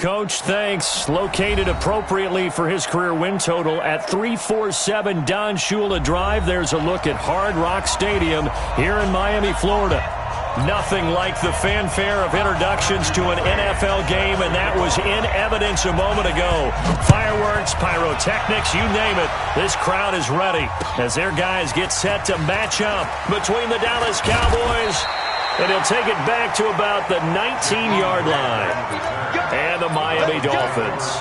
Coach. Thanks. Located appropriately for his career win total at 347 Don Shula Drive. There's a look at Hard Rock Stadium here in Miami, Florida. Nothing like the fanfare of introductions to an NFL game, and that was in evidence a moment ago. Fireworks, pyrotechnics, you name it. This crowd is ready as their guys get set to match up between the Dallas Cowboys, and he'll take it back to about the 19-yard line, and the Miami Dolphins.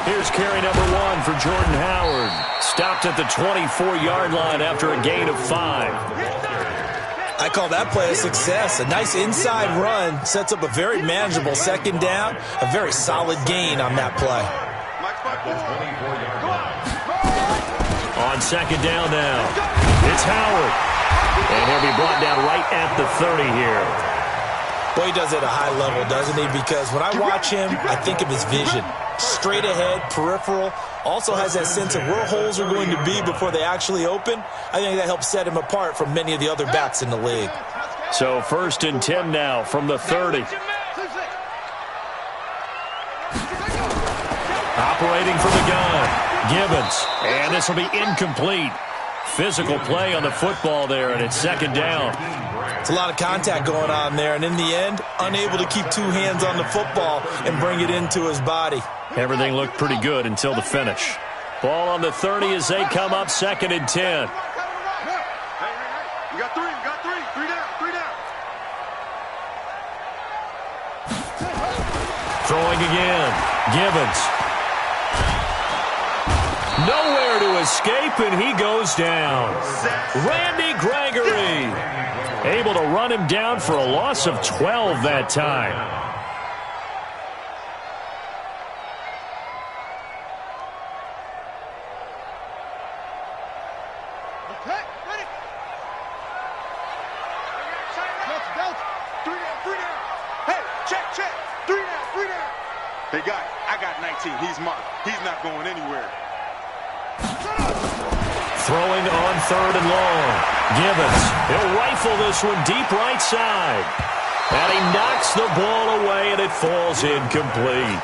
Here's carry number 1 for Jordan Howard. Stopped at the 24-yard line after a gain of 5. I call that play a success. A nice inside run sets up a very manageable second down. A very solid gain on that play. On second down now, it's Howard. And he'll be brought down right at the 30 here. Boy, he does it at a high level, doesn't he? Because when I watch him, I think of his vision. Straight ahead, peripheral, also has that sense of where holes are going to be before they actually open. I think that helps set him apart from many of the other backs in the league. So 1st and 10 now from the 30. Operating from the gun, Gibbons. And this will be incomplete. Physical play on the football there, and it's second down. It's a lot of contact going on there, and in the end, unable to keep 2 hands on the football and bring it into his body. Everything looked pretty good until the finish. Ball on the 30 as they come up 2nd and 10. You got 3, you got 3. 3 down, 3 down. Throwing again, Gibbons. Nowhere to escape, and he goes down. Randy Gregory able to run him down for a loss of 12 that time. Okay, ready. 3 down, 3 down. Hey, check. 3 down, 3 down. Hey, guy, I got 19. He's mine. He's not going anywhere. Throwing on 3rd and long. Gibbons, he'll rifle this one deep right side. And he knocks the ball away, and it falls incomplete.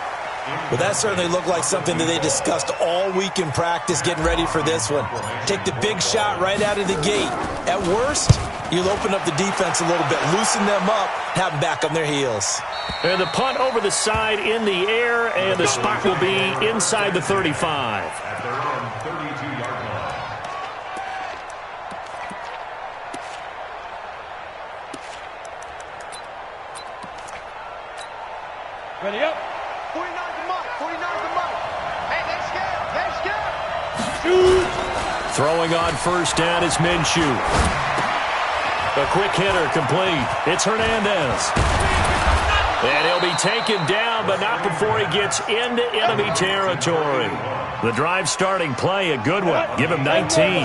Well, that certainly looked like something that they discussed all week in practice getting ready for this one. Take the big shot right out of the gate. At worst, you'll open up the defense a little bit, loosen them up, have them back on their heels. And the punt over the side in the air, and the spot will be inside the 35. Ready up. 49 the mark. 49 the mark. Hey, they're scared. They're scared. Shoot. Throwing on 1st down is Minshew. A quick hitter complete. It's Hernandez. And he'll be taken down, but not before he gets into enemy territory. The drive starting play, a good one. Give him 19.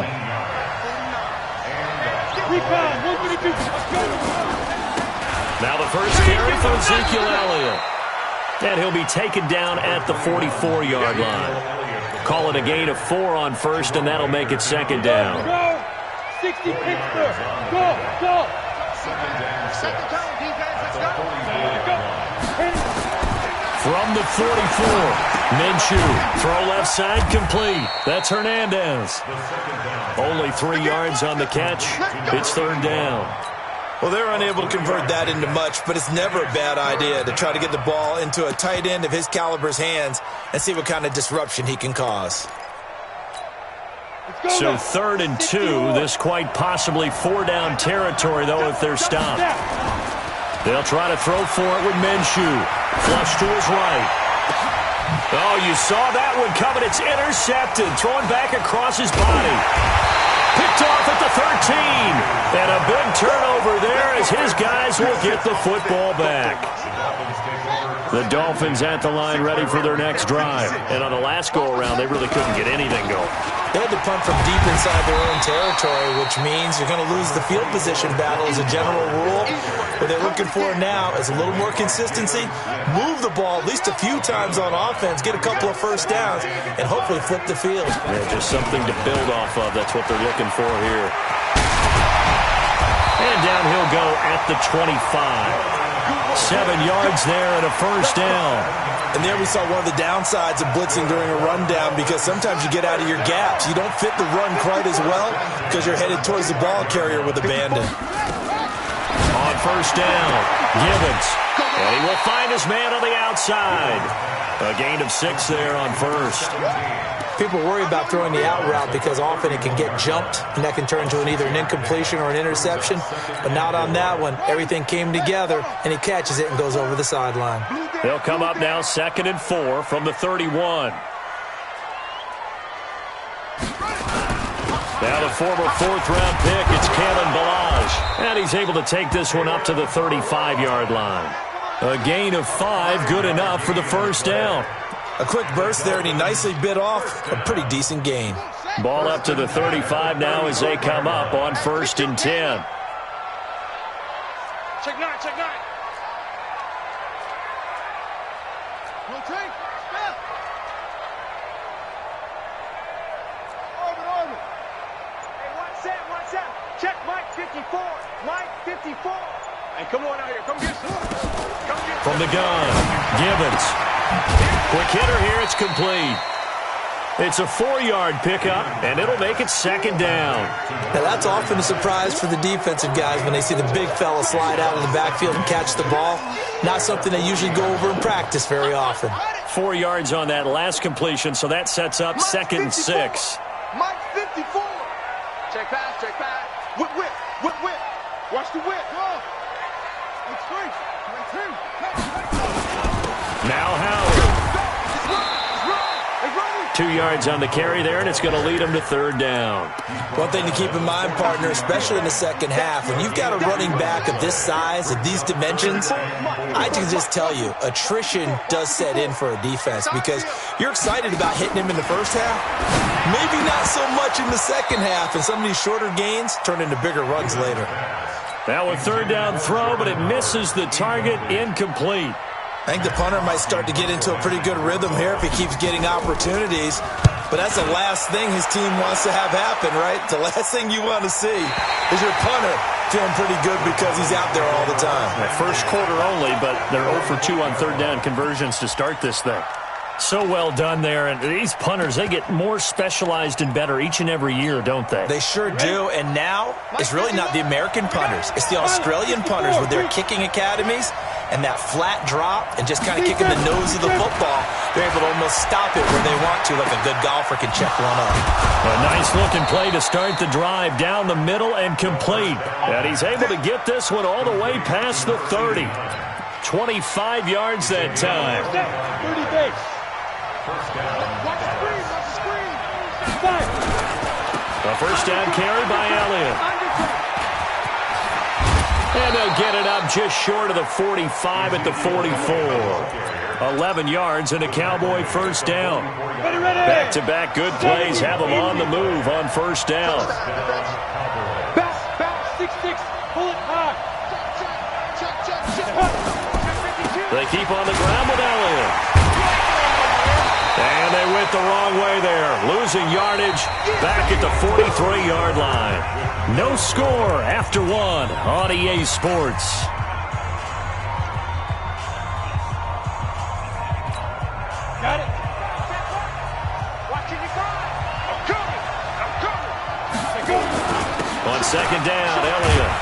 Now the first carry for Ezekiel Elliott. And he'll be taken down at the 44-yard line. Call it a gain of 4 on 1st, and that'll make it 2nd down. Go! 60 Pittsburgh. Go! Second down, defense. Let's go. From the 44, Minshew. Throw left side complete. That's Hernandez. Only 3 yards on the catch. It's 3rd down. Well, they're unable to convert that into much, but it's never a bad idea to try to get the ball into a tight end of his caliber's hands and see what kind of disruption he can cause. So 3rd and 2, this quite possibly 4-down territory, though, if they're stopped. They'll try to throw for it with Minshew. Flush to his right. Oh, you saw that one coming. It's intercepted. Thrown back across his body. Picked off at the 13. And a big turnover there as his guys will get the football back. The Dolphins at the line ready for their next drive. And on the last go-around, they really couldn't get anything going. They had to punt from deep inside their own territory, which means you're going to lose the field position battle as a general rule. What they're looking for now is a little more consistency, move the ball at least a few times on offense, get a couple of first downs, and hopefully flip the field. Yeah, just something to build off of. That's what they're looking for here. And down he'll go at the 25. 7 yards there and a first down. And there we saw one of the downsides of blitzing during a rundown, because sometimes you get out of your gaps. You don't fit the run quite as well because you're headed towards the ball carrier with abandon. On first down, Gibbons. And he will find his man on the outside. A gain of 6 there on first. People worry about throwing the out route because often it can get jumped, and that can turn into either an incompletion or an interception. But not on that one. Everything came together, and he catches it and goes over the sideline. They'll come up now 2nd and 4 from the 31. Now the former 4th-round pick, it's Kalen Ballage. And he's able to take this one up to the 35-yard line. A gain of 5, good enough for the first down. A quick burst there, and he nicely bit off a pretty decent gain. Ball up to the 35 now as they come up on 1st and 10. Check 9, check 9. Rotate, step. Orbit. Hey, watch that. Check Mike 54. Mike 54. Hey, come on out here. Come get some. From the gun, Gibbons. Quick hitter here, it's complete. It's a 4-yard pickup, and it'll make it 2nd down. Now, that's often a surprise for the defensive guys when they see the big fella slide out of the backfield and catch the ball. Not something they usually go over in practice very often. 4 yards on that last completion, so that sets up 2nd and 6. Mike 54. Check pass. Whip. Watch the whip. Now Howard. 2 yards on the carry there, and it's going to lead him to 3rd down. One thing to keep in mind, partner, especially in the second half, when you've got a running back of this size, of these dimensions, I can just tell you, attrition does set in for a defense, because you're excited about hitting him in the first half. Maybe not so much in the second half, and some of these shorter gains turn into bigger runs later. Now a 3rd down throw, but it misses the target, incomplete. I think the punter might start to get into a pretty good rhythm here if he keeps getting opportunities. But that's the last thing his team wants to have happen, right? The last thing you want to see is your punter feeling pretty good because he's out there all the time. First quarter only, but they're 0 for 2 on 3rd down conversions to start this thing. So well done there. And these punters, they get more specialized and better each and every year, don't they? They sure do. And now it's really not the American punters. It's the Australian punters with their kicking academies and that flat drop and just kind of kicking the nose of the football. They're able to almost stop it where they want to, like a good golfer can check one up. A nice-looking play to start the drive down the middle and complete. And he's able to get this one all the way past the 30. 25 yards that time. 30 base. Watch the screen. A first down carry by Elliott. And they'll get it up just short of the 45 at the 44. 11 yards and a Cowboy first down. Back-to-back good plays have them on the move on first down. Back, 6-6, pull it high. They keep on the ground with Elliott. And they went the wrong way there. Losing yardage back at the 43-yard line. No score after 1 on EA Sports. Got it. Watching you guys. I'm coming. On second down, Elliott.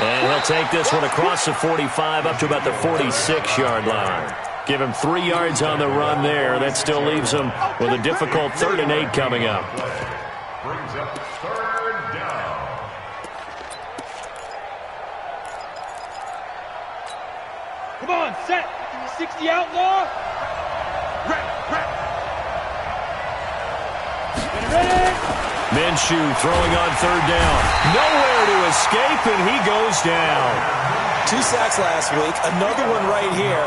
And he'll take this one across the 45 up to about the 46-yard line. Give him 3 yards on the run there. That still leaves him with a difficult 3rd and 8 coming up. Brings up 3rd down. Come on, set. 60 outlaw. Ready. Minshew throwing on 3rd down. Nowhere to escape, and he goes down. 2 sacks last week. Another one right here.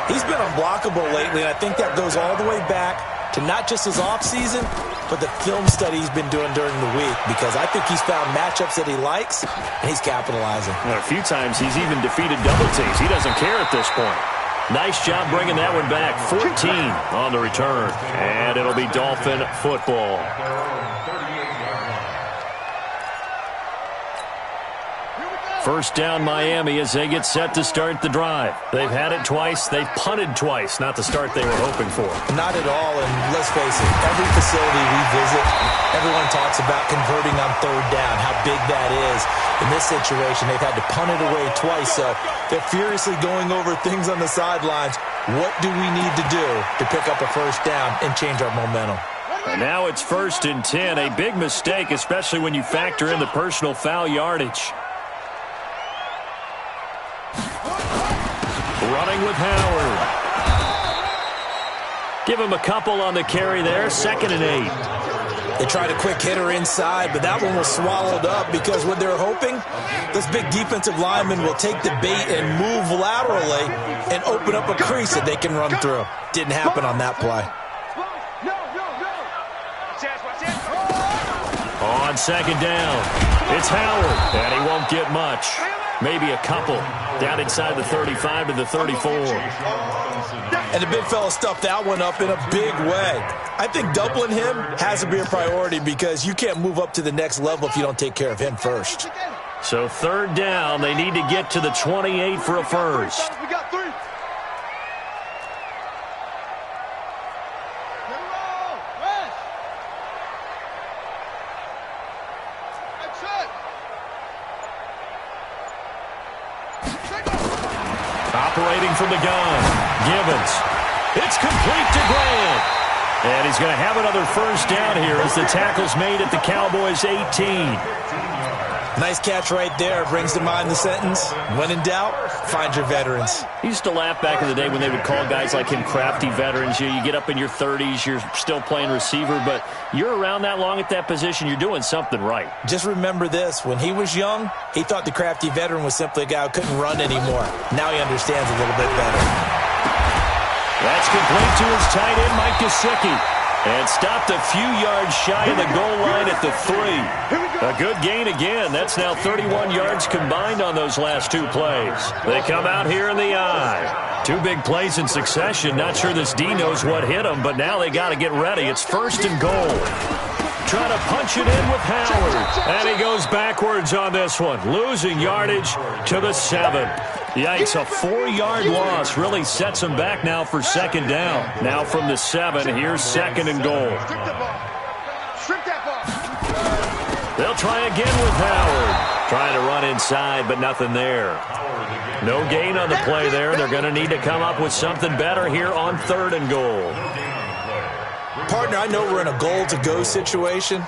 He's been unblockable lately, and I think that goes all the way back to not just his offseason, but the film study he's been doing during the week, because I think he's found matchups that he likes, and he's capitalizing. And a few times he's even defeated double teams. He doesn't care at this point. Nice job bringing that one back. 14 on the return, and it'll be Dolphin football. First down Miami as they get set to start the drive. They've had it twice. They've punted twice. Not the start they were hoping for. Not at all, and let's face it, every facility we visit, everyone talks about converting on third down, how big that is. In this situation, they've had to punt it away twice, so they're furiously going over things on the sidelines. What do we need to do to pick up a first down and change our momentum? And now it's 1st and 10. A big mistake, especially when you factor in the personal foul yardage. Running with Howard. Give him a couple on the carry there. 2nd and 8. They tried a quick hitter inside, but that one was swallowed up because what they're hoping, this big defensive lineman will take the bait and move laterally and open up a crease that they can run through. Didn't happen on that play. On 2nd down, it's Howard, and he won't get much. Maybe a couple. Down inside the 35 to the 34. And the big fella stuffed that one up in a big way. I think doubling him has to be a priority because you can't move up to the next level if you don't take care of him first. So 3rd down, they need to get to the 28 for a first. We got 3. Operating from the gun, Gibbons. It's complete to Grant. And he's going to have another first down here as the tackle's made at the Cowboys' 18. Nice catch right there. Brings to mind the sentence, when in doubt, find your veterans. I used to laugh back in the day when they would call guys like him crafty veterans. You get up in your 30s, you're still playing receiver, but you're around that long at that position, you're doing something right. Just remember this. When he was young, he thought the crafty veteran was simply a guy who couldn't run anymore. Now he understands a little bit better. That's complete to his tight end, Mike Gesicki. And stopped a few yards shy of the goal line at the 3. A good gain again. That's now 31 yards combined on those last 2 plays. They come out here in the I. 2 big plays in succession. Not sure this D knows what hit him, but now they got to get ready. It's 1st and goal. Trying to punch it in with Howard. And he goes backwards on this one. Losing yardage to the 7. Yikes, a 4-yard loss really sets him back now for 2nd down. Now from the 7, here's 2nd and goal. They'll try again with Howard. Trying to run inside, but nothing there. No gain on the play there. They're going to need to come up with something better here on 3rd and goal. Partner, I know we're in a goal-to-go situation,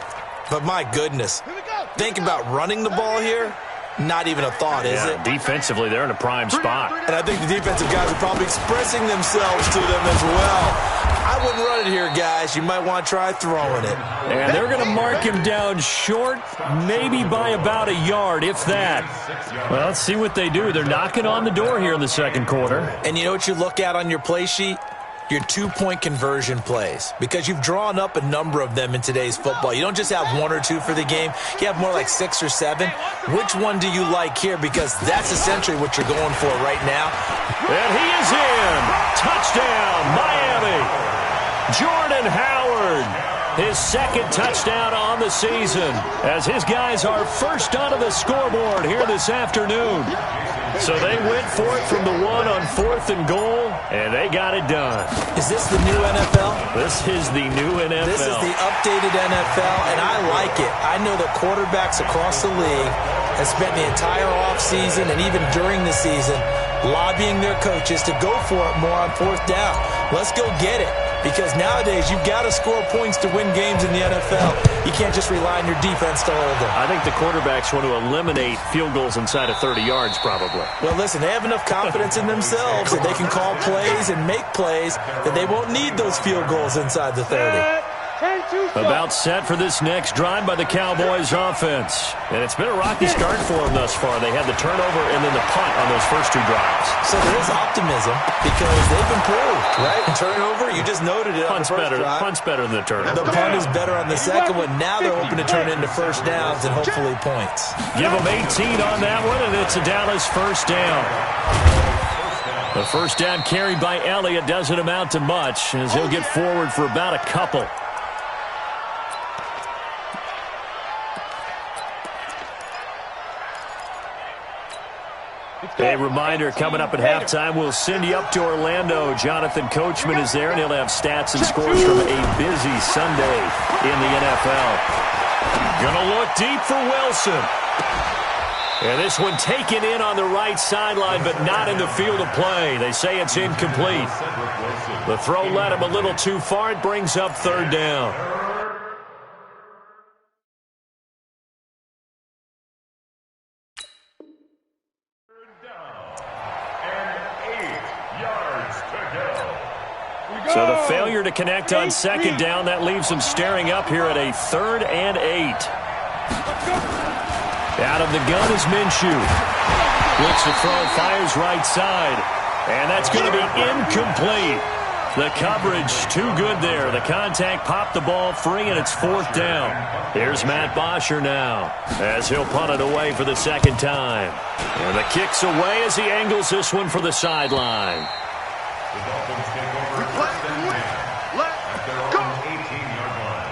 but my goodness, think about running the ball here. Not even a thought, is it? Defensively, they're in a prime spot. And I think the defensive guys are probably expressing themselves to them as well. I wouldn't run it here, guys. You might want to try throwing it. And they're going to mark him down short, maybe by about a yard, if that. Well, let's see what they do. They're knocking on the door here in the 2nd quarter. And you know what you look at on your play sheet? Your 2-point conversion plays, because you've drawn up a number of them in today's football. You don't just have 1 or 2 for the game. You have more like 6 or 7. Which one do you like here? Because that's essentially what you're going for right now. And he is in. Touchdown, Miami. Jordan Howard, his 2nd touchdown on the season, as his guys are first onto the scoreboard here this afternoon. So they went for it from the 1 on 4th and goal, and they got it done. Is this the new NFL? This is the new NFL. This is the updated NFL, and I like it. I know that quarterbacks across the league have spent the entire offseason and even during the season lobbying their coaches to go for it more on 4th down. Let's go get it. Because nowadays, you've got to score points to win games in the NFL. You can't just rely on your defense to hold them. I think the quarterbacks want to eliminate field goals inside of 30 yards, probably. Well, listen, they have enough confidence in themselves that they can call plays and make plays that they won't need those field goals inside the 30. About set for this next drive by the Cowboys offense. And it's been a rocky start for them thus far. They had the turnover and then the punt on those first 2 drives. So there is optimism because they've improved, right? Turnover, you just noted it on the first drive. Punt's better than the turnover. The punt is better on the 2nd one. Now they're hoping to turn into first downs and hopefully points. Give them 18 on that one, and it's a Dallas first down. The first down carried by Elliott doesn't amount to much as he'll get forward for about a couple. A reminder, coming up at halftime, we'll send you up to Orlando. Jonathan Coachman is there, and he'll have stats and scores from a busy Sunday in the NFL. Gonna look deep for Wilson. And this one taken in on the right sideline, but not in the field of play. They say it's incomplete. The throw led him a little too far. It brings up third down. So the failure to connect on second down, that leaves him staring up here at a 3rd and 8. Out of the gun is Minshew. Looks to throw, fires right side. And that's going to be incomplete. The coverage too good there. The contact popped the ball free, and it's 4th down. Here's Matt Bosher now as he'll punt it away for the second time. And the kick's away as he angles this one for the sideline. The Dolphins take over first and 10 at their own 18-yard line.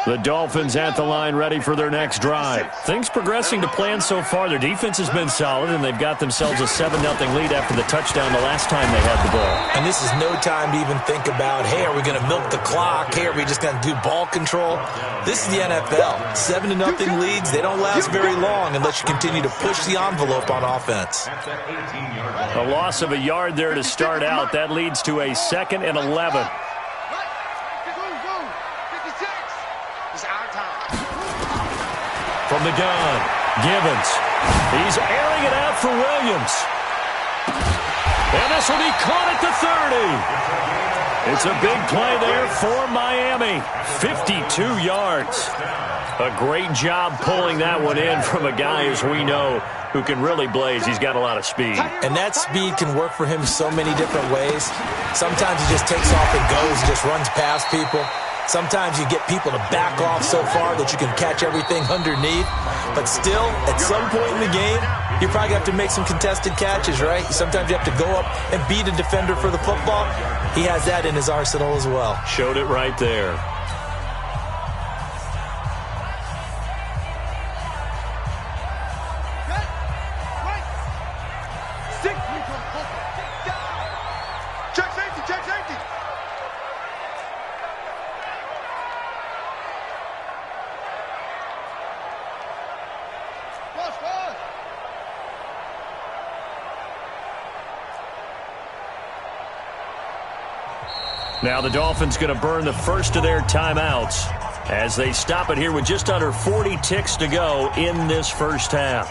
The Dolphins at the line ready for their next drive. Things progressing to plan so far. Their defense has been solid, and they've got themselves a 7-0 lead after the touchdown the last time they had the ball. And this is no time to even think about, hey, are we going to milk the clock? Hey, are we just going to do ball control? This is the NFL. 7-0 leads, they don't last very long unless you continue to push the envelope on offense. A loss of a yard there to start out. That leads to a 2nd and 11. From the gun, Gibbons. He's airing it out for Williams. And this will be caught at the 30. It's a big play there for Miami. 52 yards. A great job pulling that one in from a guy, as we know, who can really blaze. He's got a lot of speed. And that speed can work for him so many different ways. Sometimes he just takes off and goes, just runs past people. Sometimes you get people to back off so far that you can catch everything underneath. But still, at some point in the game, you probably have to make some contested catches, right? Sometimes you have to go up and beat a defender for the football. He has that in his arsenal as well. Showed it right there. Now the Dolphins going to burn the first of their timeouts as they stop it here with just under 40 ticks to go in this first half.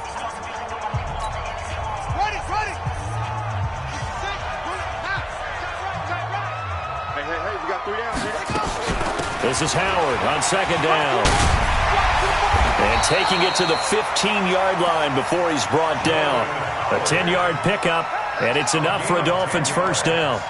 Hey, we got 3 down. This is Howard on second down. And taking it to the 15-yard line before he's brought down. A 10-yard pickup, and it's enough for a Dolphins first down.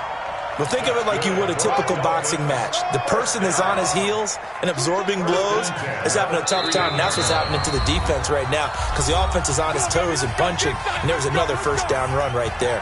Well, think of it like you would a typical boxing match. The person that's on his heels and absorbing blows is having a tough time. And that's what's happening to the defense right now because the offense is on his toes and punching. And there's another first down run right there.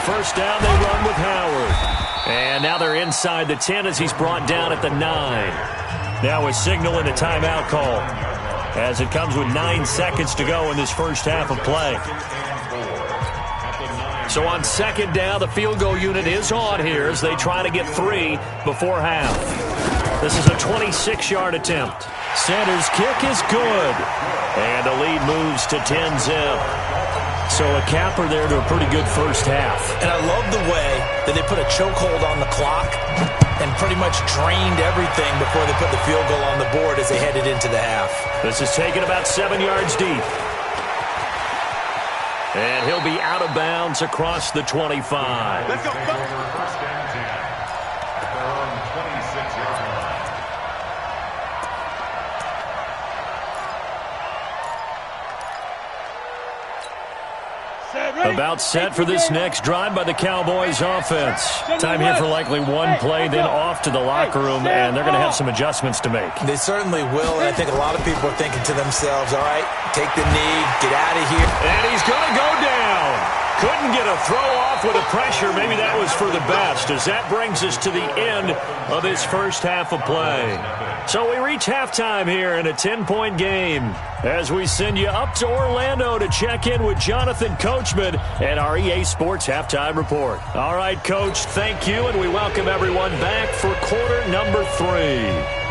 First down, they run with Howard. And now they're inside the 10 as he's brought down at the 9. Now a signal and a timeout call as it comes with 9 seconds to go in this first half of play. So on second down, the field goal unit is on here as they try to get 3 before half. This is a 26-yard attempt. Center's kick is good. And the lead moves to 10-zip. So a capper there to a pretty good first half. And I love the way that they put a chokehold on the clock and pretty much drained everything before they put the field goal on the board as they headed into the half. This is taken about 7 yards deep. And he'll be out of bounds across the 25. Let's go. First and 10 at their own 26-yard line. About set for this next drive by the Cowboys offense. Time here for likely one play, then off to the locker room, and they're going to have some adjustments to make. They certainly will, and I think a lot of people are thinking to themselves, all right, take the knee, get out of here. And he's going to go down. Couldn't get a throw off with the pressure. Maybe that was for the best, as that brings us to the end of this first half of play. So we reach halftime here in a 10-point game as we send you up to Orlando to check in with Jonathan Coachman and our EA Sports Halftime Report. All right, Coach, thank you, and we welcome everyone back for quarter number 3.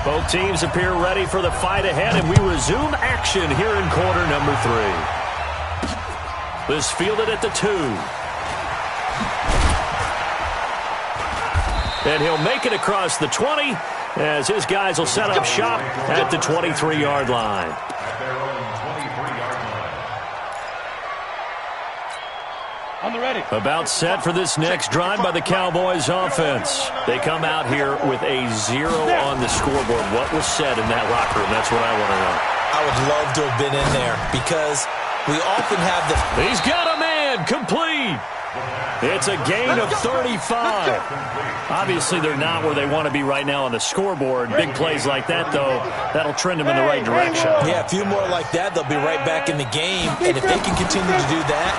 Both teams appear ready for the fight ahead, and we resume action here in quarter number 3. This fielded at the 2. And he'll make it across the 20 as his guys will set up shop at the 23-yard line. At their own 23-yard line. On the ready. About set for this next drive by the Cowboys offense. They come out here with a 0 on the scoreboard. What was said in that locker room? That's what I want to know. I would love to have been in there because we often have the... He's got a man complete. It's a gain of 35. Obviously, they're not where they want to be right now on the scoreboard. Big plays like that, though, that'll trend them in the right direction. Yeah, a few more like that, they'll be right back in the game. And if they can continue to do that,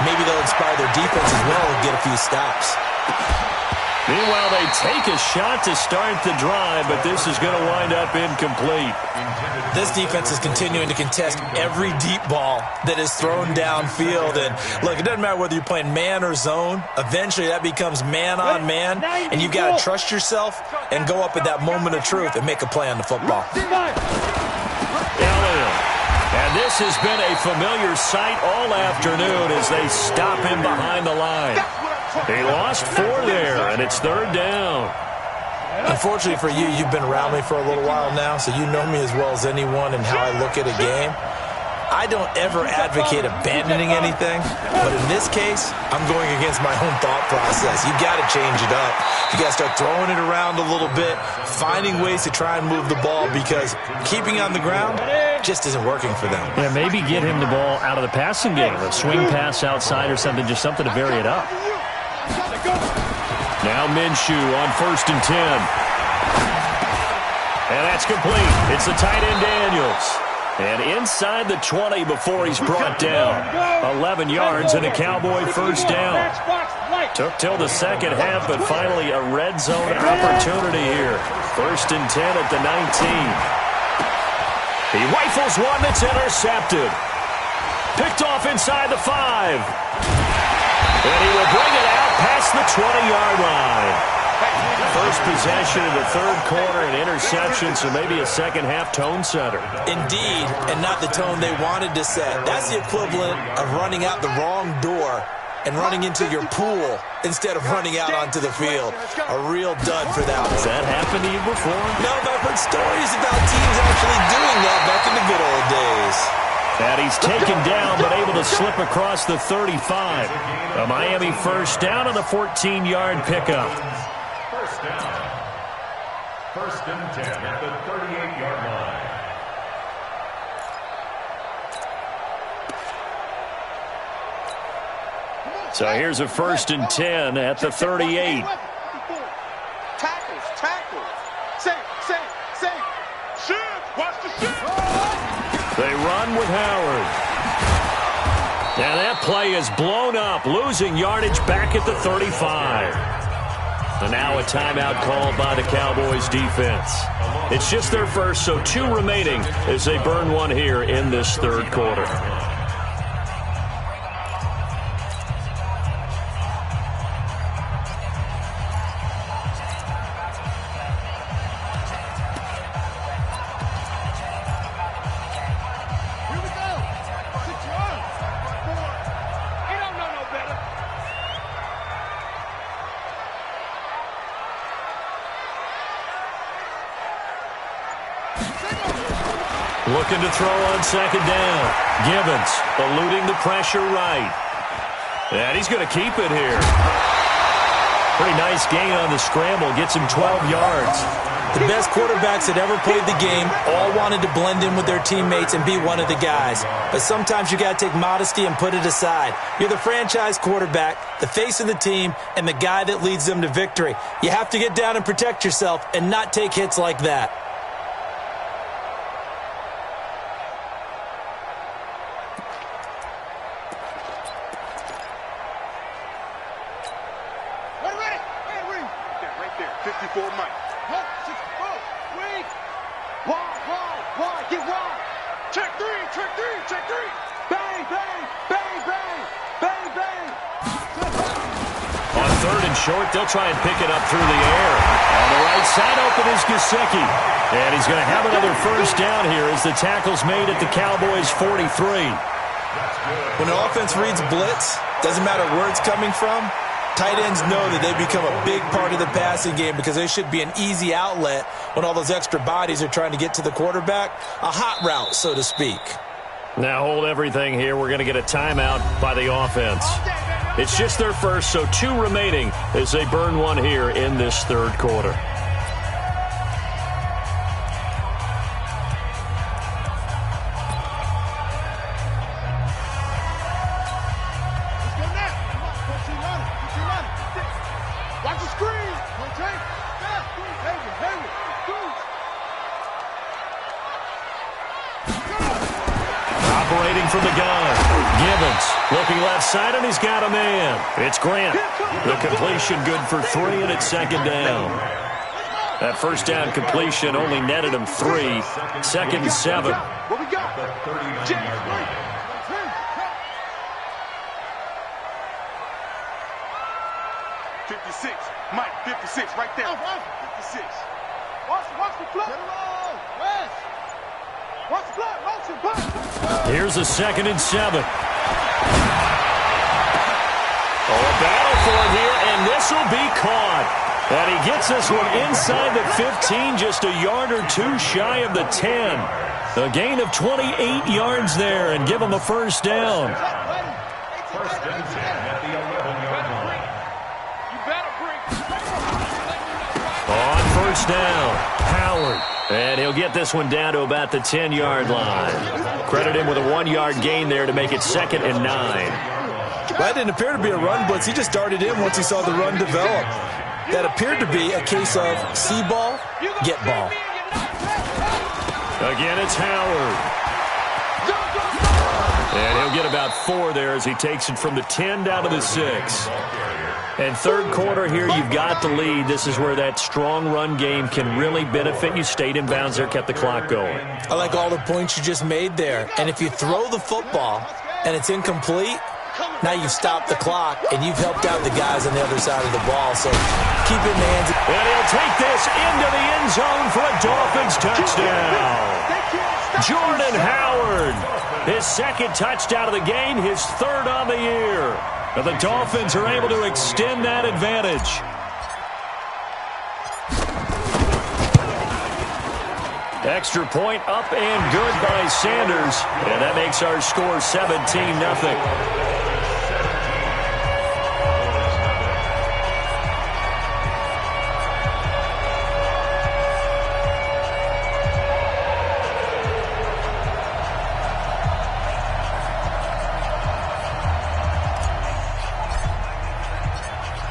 maybe they'll inspire their defense as well and get a few stops. Meanwhile, they take a shot to start the drive, but this is going to wind up incomplete. This defense is continuing to contest every deep ball that is thrown downfield. And look, it doesn't matter whether you're playing man or zone. Eventually, that becomes man on man, and you've got to trust yourself and go up at that moment of truth and make a play on the football. And this has been a familiar sight all afternoon as they stop him behind the line. He lost 4 there, and it's 3rd down. Unfortunately for you, you've been around me for a little while now, so you know me as well as anyone and how I look at a game. I don't ever advocate abandoning anything, but in this case, I'm going against my own thought process. You've got to change it up. You got to start throwing it around a little bit, finding ways to try and move the ball, because keeping on the ground just isn't working for them. Yeah, maybe get him the ball out of the passing game, a swing pass outside or something, just something to vary it up. Now Minshew on 1st and 10. And that's complete. It's the tight end Daniels. And inside the 20 before he's brought down. 11 yards and a Cowboy first down. Took till the second half, but finally a red zone opportunity here. 1st and 10 at the 19. He rifles one that's intercepted. Picked off inside the 5. And he will bring it out past the 20-yard line. First possession of the 3rd quarter, an interception, so maybe a second-half tone setter. Indeed, and not the tone they wanted to set. That's the equivalent of running out the wrong door and running into your pool instead of running out onto the field. A real dud for that one. Has that happened to you before? No, but I've heard stories about teams actually doing that back in the good old days. And he's taken down, but able to slip across the 35. A Miami first down on the 14-yard pickup. First down. 1st and 10 at the 38-yard line. So here's a 1st and 10 at the 38. Tackles. Safe. Shoot. Watch the shoot. They run with Howard. And that play is blown up, losing yardage back at the 35. And now a timeout called by the Cowboys defense. It's just their first, so 2 remaining as they burn one here in this 3rd quarter. Looking to throw on 2nd down. Gibbons eluding the pressure right. And he's going to keep it here. Pretty nice gain on the scramble. Gets him 12 yards. The best quarterbacks that ever played the game all wanted to blend in with their teammates and be one of the guys. But sometimes you got to take modesty and put it aside. You're the franchise quarterback, the face of the team, and the guy that leads them to victory. You have to get down and protect yourself and not take hits like that. Right there, 54 Mike. Wide, get wide. Check three. Bang, bang, bang, bang, bang, bang. On 3rd and short, they'll try and pick it up through the air. On the right side, open is Gesicki. And he's going to have another first down here as the tackle's made at the Cowboys' 43. When an offense reads blitz, doesn't matter where it's coming from, tight ends know that they become a big part of the passing game because they should be an easy outlet when all those extra bodies are trying to get to the quarterback. A hot route, so to speak. Now hold everything here. We're going to get a timeout by the offense. It's just their first, so 2 remaining as they burn one here in this 3rd quarter. Watch the screen. Operating from the gun. Gibbons looking left side, and he's got a man. It's Grant. The completion good for 3, and it's 2nd down. That first down completion only netted him 3. 2nd and 7. What we got? 56. Mike, 56, right there. 56. Watch the flip. Watch the flip. Motion, push. Here's a 2nd and 7. Oh, a battle for it here, and this will be caught. And he gets this one inside the 15, just a yard or 2 shy of the 10. A gain of 28 yards there, and give him a first down. First and 10 at the 11-yard line. On first down, Howard. And he'll get this one down to about the 10-yard line. Credit him with a 1-yard gain there to make it 2nd and 9. That didn't appear to be a run blitz. He just darted in once he saw the run develop. That appeared to be a case of see ball, get ball. Again, it's Howard. And he'll get about 4 there as he takes it from the 10 down to the 6. And 3rd quarter here, you've got the lead. This is where that strong run game can really benefit you. Stayed in bounds there, kept the clock going. I like all the points you just made there. And if you throw the football and it's incomplete, now you've stopped the clock and you've helped out the guys on the other side of the ball. So keep it in the hands. And he'll take this into the end zone for a Dolphins touchdown. Jordan Howard, his 2nd touchdown of the game, his 3rd on the year. And the Dolphins are able to extend that advantage. Extra point up and good by Sanders. And that makes our score 17-0.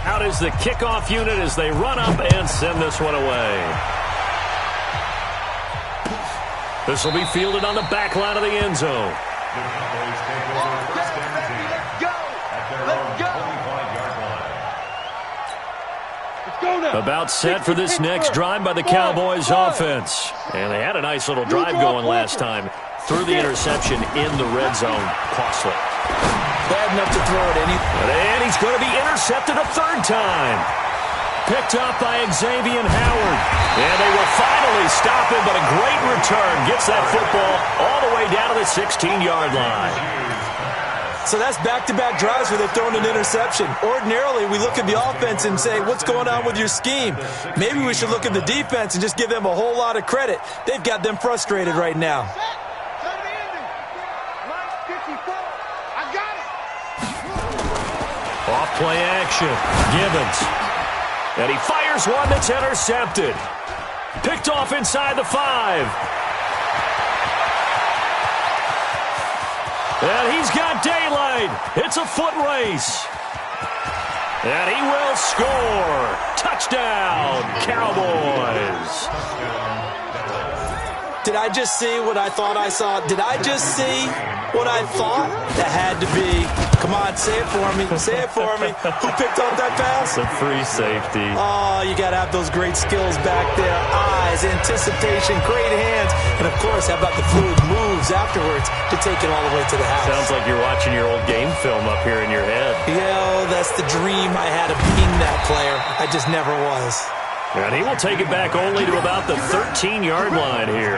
Out is the kickoff unit as they run up and send this one away. This will be fielded on the back line of the end zone. About set for this next drive by the Cowboys offense. And they had a nice little drive going last time. Threw the interception in the red zone. Costly. Bad enough to throw it any. And he's going to be intercepted a 3rd time. Picked up by Xavier Howard. And they will finally stop him, but a great return. Gets that football all the way down to the 16-yard line. So that's back-to-back drives where they've thrown an interception. Ordinarily, we look at the offense and say, what's going on with your scheme? Maybe we should look at the defense and just give them a whole lot of credit. They've got them frustrated right now. Play action. Gibbons. And he fires one that's intercepted. Picked off inside the 5. And he's got daylight. It's a foot race. And he will score. Touchdown, Cowboys. Did I just see what I thought I saw? Did I just see what I thought? That had to be. Come on, say it for me. Say it for me. Who picked up that pass? It's a free safety. Oh, you got to have those great skills back there. Eyes, anticipation, great hands. And, of course, how about the fluid moves afterwards to take it all the way to the house? Sounds like you're watching your old game film up here in your head. Yeah, that's the dream I had of being that player. I just never was. And he will take it back only to about the 13-yard line here.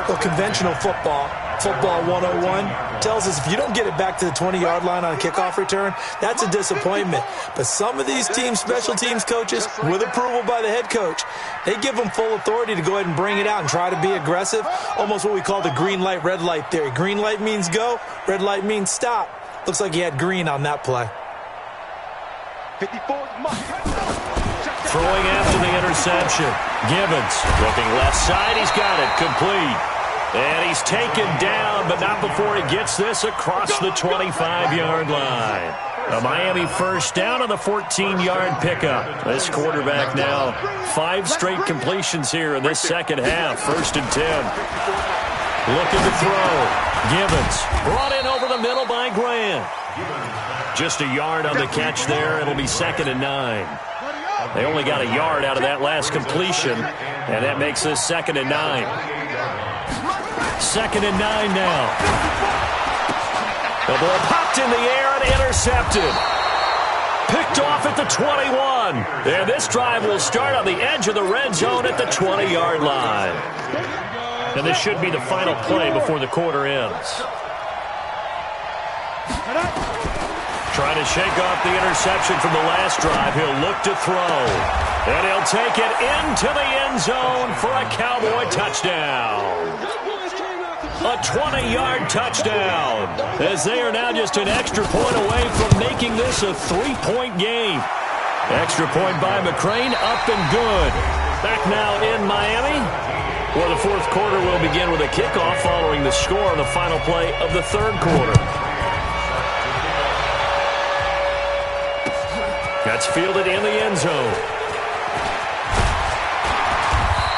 Well, conventional football 101, tells us if you don't get it back to the 20-yard line on a kickoff return, that's a disappointment. But some of these teams, special teams coaches, with approval by the head coach, they give them full authority to go ahead and bring it out and try to be aggressive, almost what we call the green light, red light theory. Green light means go, red light means stop. Looks like he had green on that play. 54 Throwing after the interception. Gibbons looking left side. He's got it. Complete. And he's taken down, but not before he gets this across the 25-yard line. A Miami first down on the 14-yard pickup. This quarterback now 5 straight completions here in this second half. 1st and 10. Looking to throw. Gibbons brought in over the middle by Grant. Just a yard on the catch there. It'll be 2nd and 9. They only got a yard out of that last completion, and that makes this 2nd and 9. 2nd and 9 now. The ball popped in the air and intercepted. Picked off at the 21. And this drive will start on the edge of the red zone at the 20-yard line. And this should be the final play before the quarter ends. Trying to shake off the interception from the last drive. He'll look to throw. And he'll take it into the end zone for a Cowboy touchdown. A 20-yard touchdown, as they are now just an extra point away from making this a 3-point game. Extra point by McCrane, up and good. Back now in Miami, where the 4th quarter will begin with a kickoff following the score on the final play of the 3rd quarter. That's fielded in the end zone.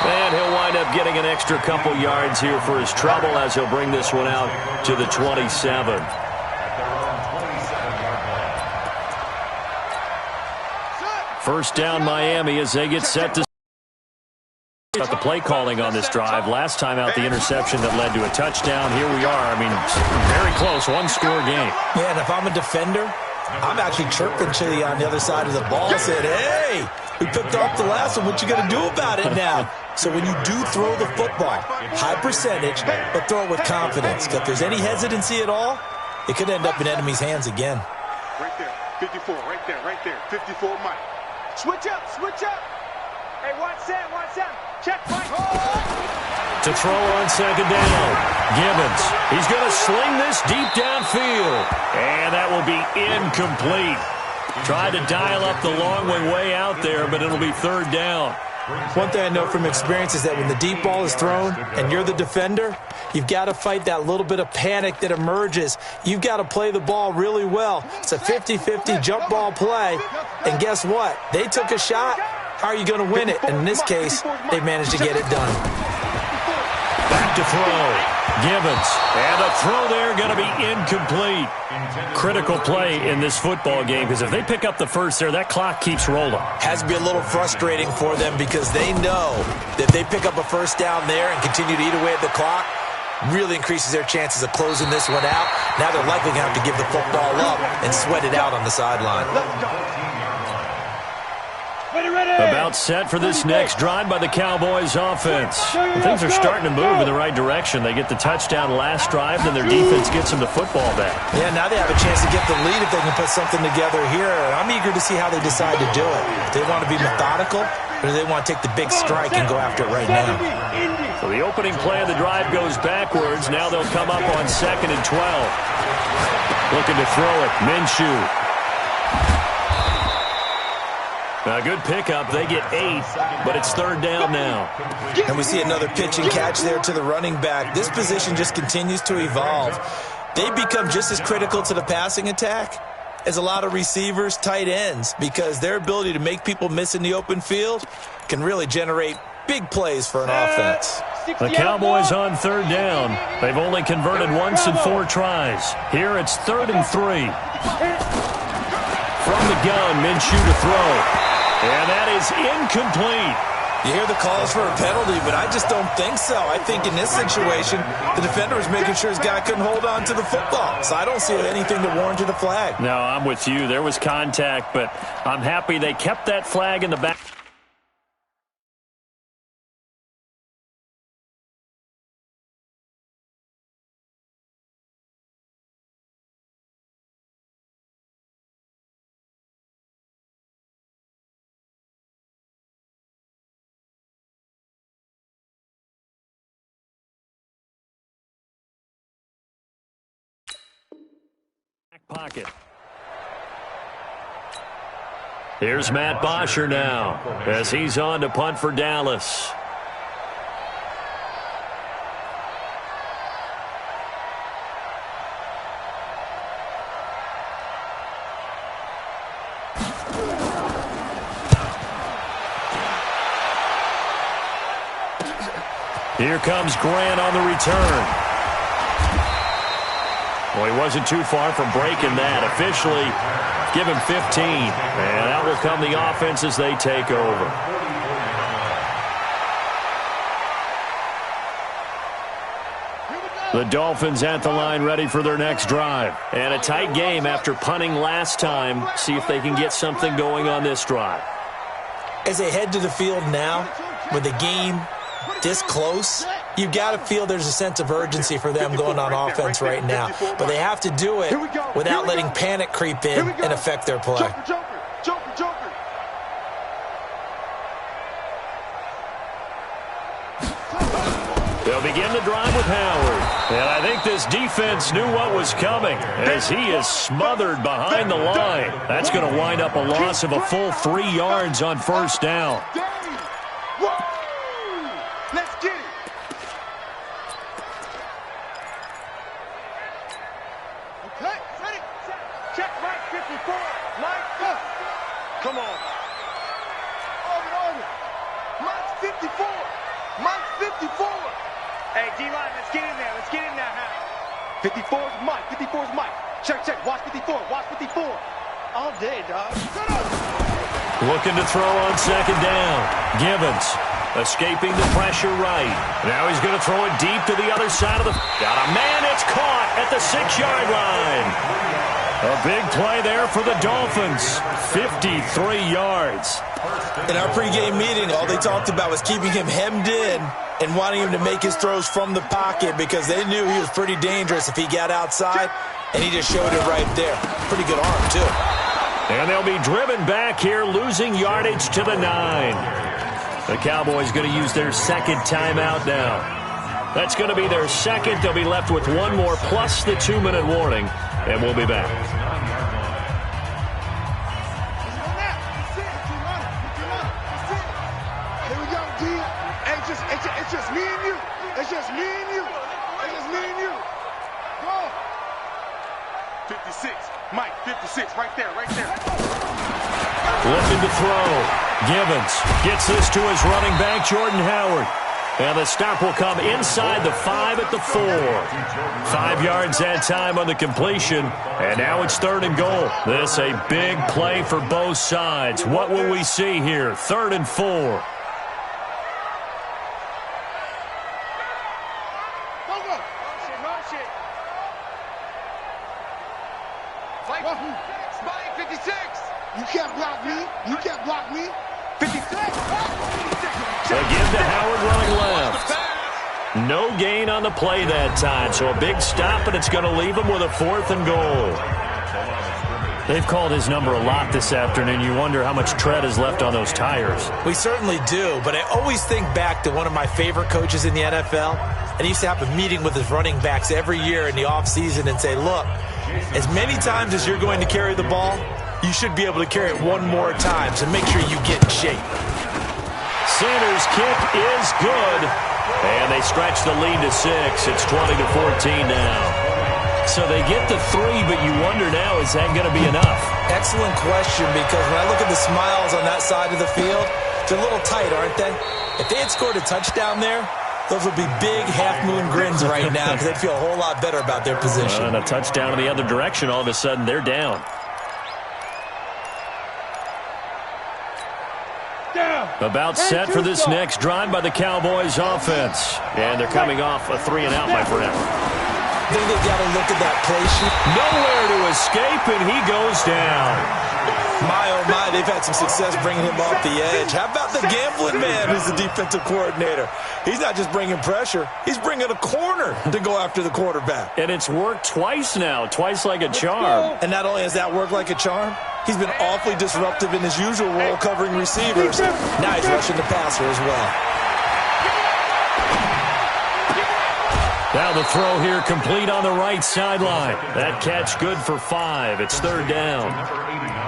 And he'll wind up getting an extra couple yards here for his trouble as he'll bring this one out to the 27. First down Miami as they get set to about the play calling on this drive. Last time out, the interception that led to a touchdown. Here we are. I mean, very close, 1-score game. Yeah, and if I'm a defender, I'm actually chirping to you on the other side of the ball, saying, hey, we picked off the last one. What you going to do about it now? So when you do throw the football, high percentage, but throw it with confidence. If there's any hesitancy at all, it could end up in enemy's hands again. Right there, 54, right there, 54, Mike. Switch up. Hey, watch that. Check, Mike. To throw on 2nd down. Gibbons. He's going to sling this deep downfield. And that will be incomplete. Tried to dial up the long way out there, but it'll be 3rd down. One thing I know from experience is that when the deep ball is thrown and you're the defender, you've got to fight that little bit of panic that emerges. You've got to play the ball really well. It's a 50-50 jump ball play. And guess what? They took a shot. How are you going to win it? And in this case, they managed to get it done. Back to throw. Gibbons. And the throw there going to be incomplete. Critical play in this football game because if they pick up the first there, that clock keeps rolling. Has to be a little frustrating for them because they know that if they pick up a first down there and continue to eat away at the clock, really increases their chances of closing this one out. Now they're likely going to have to give the football up and sweat it out on the sideline. About set for this next drive by the Cowboys offense. Things are starting to move in the right direction. They get the touchdown last drive, then their defense gets them the football back. Yeah, now they have a chance to get the lead if they can put something together here. I'm eager to see how they decide to do it. Do they want to be methodical, or do they want to take the big strike and go after it right now? So the opening play of the drive goes backwards. Now they'll come up on 2nd and 12. Looking to throw it. Minshew. A good pickup. They get 8, but it's third down now. And we see another pitch and catch there to the running back. This position just continues to evolve. They become just as critical to the passing attack as a lot of receivers, tight ends, because their ability to make people miss in the open field can really generate big plays for an offense. The Cowboys on third down. They've only converted once in 4 tries. Here it's 3rd and 3. From the gun, Minshew to throw. And that is incomplete. You hear the calls for a penalty, but I just don't think so. I think in this situation, the defender was making sure his guy couldn't hold on to the football. So I don't see anything to warrant a flag. No, I'm with you. There was contact, but I'm happy they kept that flag in the back. Pocket. Here's Matt Bosher now as he's on to punt for Dallas. Here comes Grant on the return. Well, he wasn't too far from breaking that. Officially, give him 15. And out will come the offense as they take over. The Dolphins at the line ready for their next drive. And a tight game after punting last time. See if they can get something going on this drive. As they head to the field now, with the game this close, you've got to feel there's a sense of urgency for them going on offense right now. But they have to do it without letting panic creep in and affect their play. They'll begin the drive with Howard. And I think this defense knew what was coming as he is smothered behind the line. That's going to wind up a loss of a full 3 yards on first down. Let's get it. Okay, ready. Check Mike 54. Mike, go. Come on. Over. Mike 54. Mike 54. Hey, D-line, let's get in there. Let's get in there, huh? 54's Mike. 54's Mike. Check. Watch 54. Watch 54. All day, dog. Looking to throw on second down. Givens escaping the pressure right. Now he's going to throw it deep to the other side of the... Got a man, it's caught at the 6-yard line. A big play there for the Dolphins. 53 yards. In our pregame meeting, all they talked about was keeping him hemmed in and wanting him to make his throws from the pocket because they knew he was pretty dangerous if he got outside, and he just showed it right there. Pretty good arm, too. And they'll be driven back here, losing yardage to the 9. The Cowboys going to use their second timeout now. That's going to be their second. They'll be left with one more plus the 2-minute warning, and we'll be back. Here we go, D. It's just me and you. It's just me and you. It's just me and you. Go. 56. Mike, 56. Right there. Looking to throw. Givens gets this to his running back, Jordan Howard. And the stop will come inside the 5 at the 4. 5 yards that time on the completion. And now it's 3rd and goal. This a big play for both sides. What will we see here? 3rd and 4. Mike 56. You can't block me. 56. They give to Howard running left. No gain on the play that time, so a big stop, and it's going to leave him with a 4th and goal. They've called his number a lot this afternoon. You wonder how much tread is left on those tires. We certainly do, but I always think back to one of my favorite coaches in the NFL, and he used to have a meeting with his running backs every year in the offseason and say, look, as many times as you're going to carry the ball, you should be able to carry it one more time, so make sure you get in shape. Sanders' kick is good. And they stretch the lead to 6. It's 20-14 now. So they get the 3, but you wonder now, is that going to be enough? Excellent question, because when I look at the smiles on that side of the field, they're a little tight, aren't they? If they had scored a touchdown there, those would be big half-moon grins right now because they'd feel a whole lot better about their position. And a touchdown in the other direction, all of a sudden they're down. About set for this next drive by the Cowboys offense. And they're coming off a 3-and-out, my friend. I think they've got to look at that play sheet. Nowhere to escape, and he goes down. My, oh my, they've had some success bringing him off the edge. How about the gambling man who's the defensive coordinator? He's not just bringing pressure. He's bringing a corner to go after the quarterback. And it's worked twice now, twice like a charm. And not only has that worked like a charm, he's been awfully disruptive in his usual role covering receivers. Now he's rushing the passer as well. Now the throw here complete on the right sideline. That catch good for 5. It's 3rd down.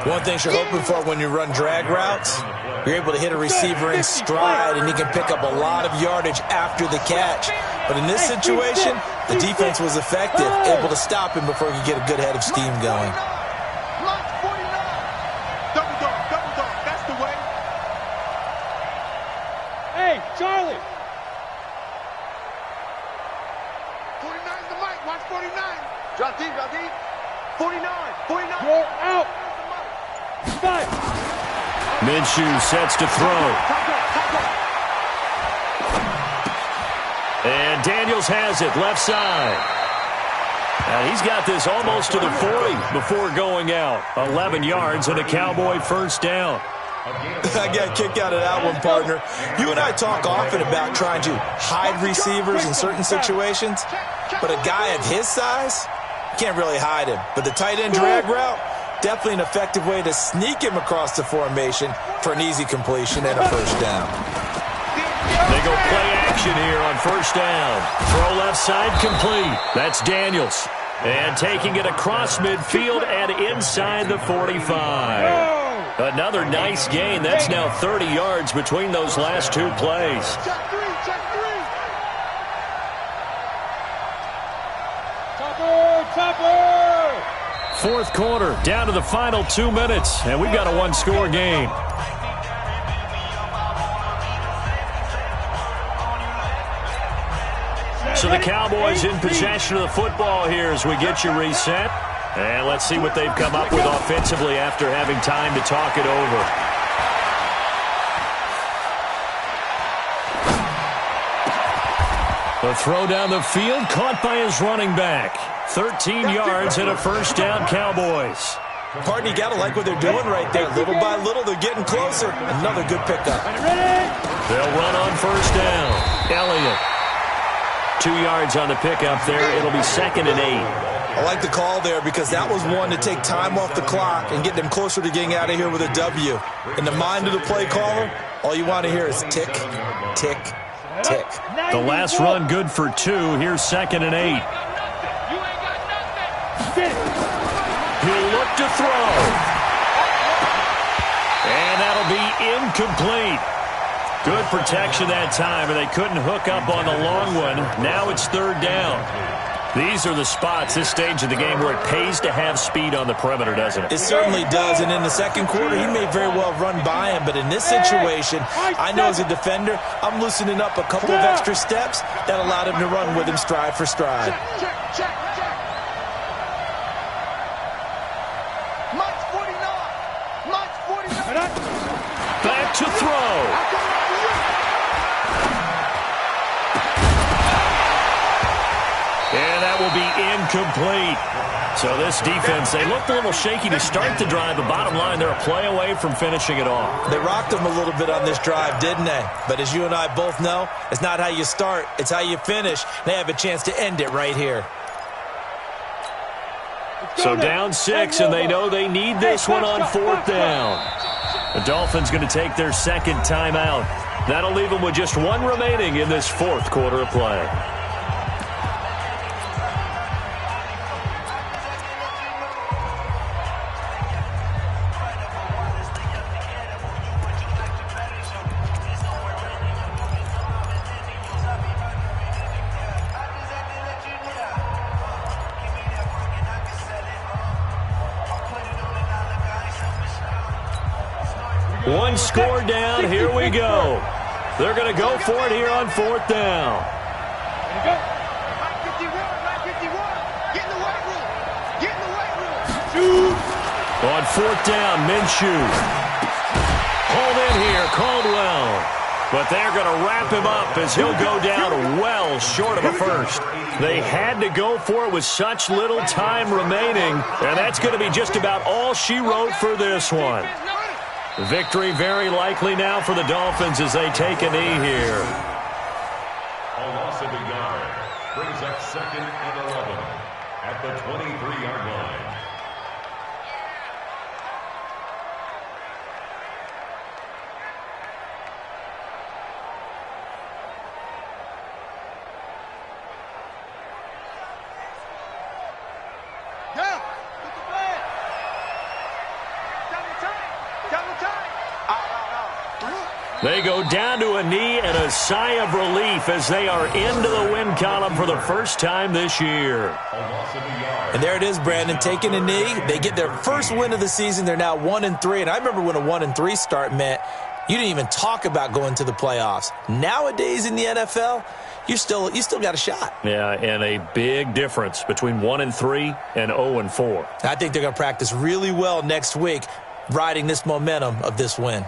One thing you're hoping for when you run drag routes, you're able to hit a receiver in stride, and he can pick up a lot of yardage after the catch. But in this situation, the defense was effective, able to stop him before he could get a good head of steam going. Double dog, that's the way. Hey, Charlie. 49's the mic, watch 49. Drop deep. 49. You're out. Minshew sets to throw. And Daniels has it, left side. Now he's got this almost to the 40 before going out. 11 yards and a Cowboy 1st down. I got a kick out of that one, partner. You and I talk often about trying to hide receivers in certain situations, but a guy of his size, you can't really hide him. But the tight end drag route, definitely an effective way to sneak him across the formation for an easy completion and a 1st down. They go play action here on 1st down. Throw left side complete. That's Daniels. And taking it across midfield and inside the 45. Another nice gain. That's now 30 yards between those last 2 plays. Check 3. 4th quarter, down to the final 2 minutes, and we've got a 1-score game. So the Cowboys in possession of the football here as we get you reset. And let's see what they've come up with offensively after having time to talk it over. The throw down the field, caught by his running back. 13 yards and a 1st down, Cowboys. Partner, you got to like what they're doing right there. Little by little, they're getting closer. Another good pickup. They'll run on 1st down. Elliott. 2 yards on the pickup there. It'll be 2nd and 8. I like the call there because that was one to take time off the clock and get them closer to getting out of here with a W. In the mind of the play caller, all you want to hear is tick, tick, tick. The last run good for 2. Here's 2nd and 8. He'll look to throw. And that'll be incomplete. Good protection that time, and they couldn't hook up on the long one. Now it's 3rd down. These are the spots, this stage of the game, where it pays to have speed on the perimeter, doesn't it? It certainly does, and in the 2nd quarter, he may very well run by him, but in this situation, I know as a defender, I'm loosening up a couple of extra steps that allowed him to run with him stride for stride. Check. Mike's 49. Back to throw. And that will be incomplete. So this defense, they looked a little shaky to start the drive, but bottom line, they're a play away from finishing it off. They rocked them a little bit on this drive, didn't they? But as you and I both know, it's not how you start, it's how you finish. They have a chance to end it right here. So down 6, and they know they need this one on 4th down. The Dolphins going to take their 2nd timeout. That'll leave them with just 1 remaining in this 4th quarter of play. One score down. Here we go. They're going to go for it here on 4th down. Get in the weight room. Get in the weight room. On 4th down, Minshew. Hold in here, Caldwell. But they're going to wrap him up as he'll go down well short of a first. They had to go for it with such little time remaining, and that's going to be just about all she wrote for this one. Victory very likely now for the Dolphins as they take a knee here. A loss of a yard brings up 2nd and 11 at the 23-yard line. They go down to a knee and a sigh of relief as they are into the win column for the first time this year. And there it is, Brandon, taking a knee. They get their first win of the season. They're now 1-3. And I remember when a 1-3 start meant you didn't even talk about going to the playoffs. Nowadays in the NFL, you still got a shot. Yeah, and a big difference between 1-3 and 0-4. I think they're going to practice really well next week, riding this momentum of this win.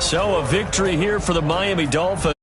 So a victory here for the Miami Dolphins.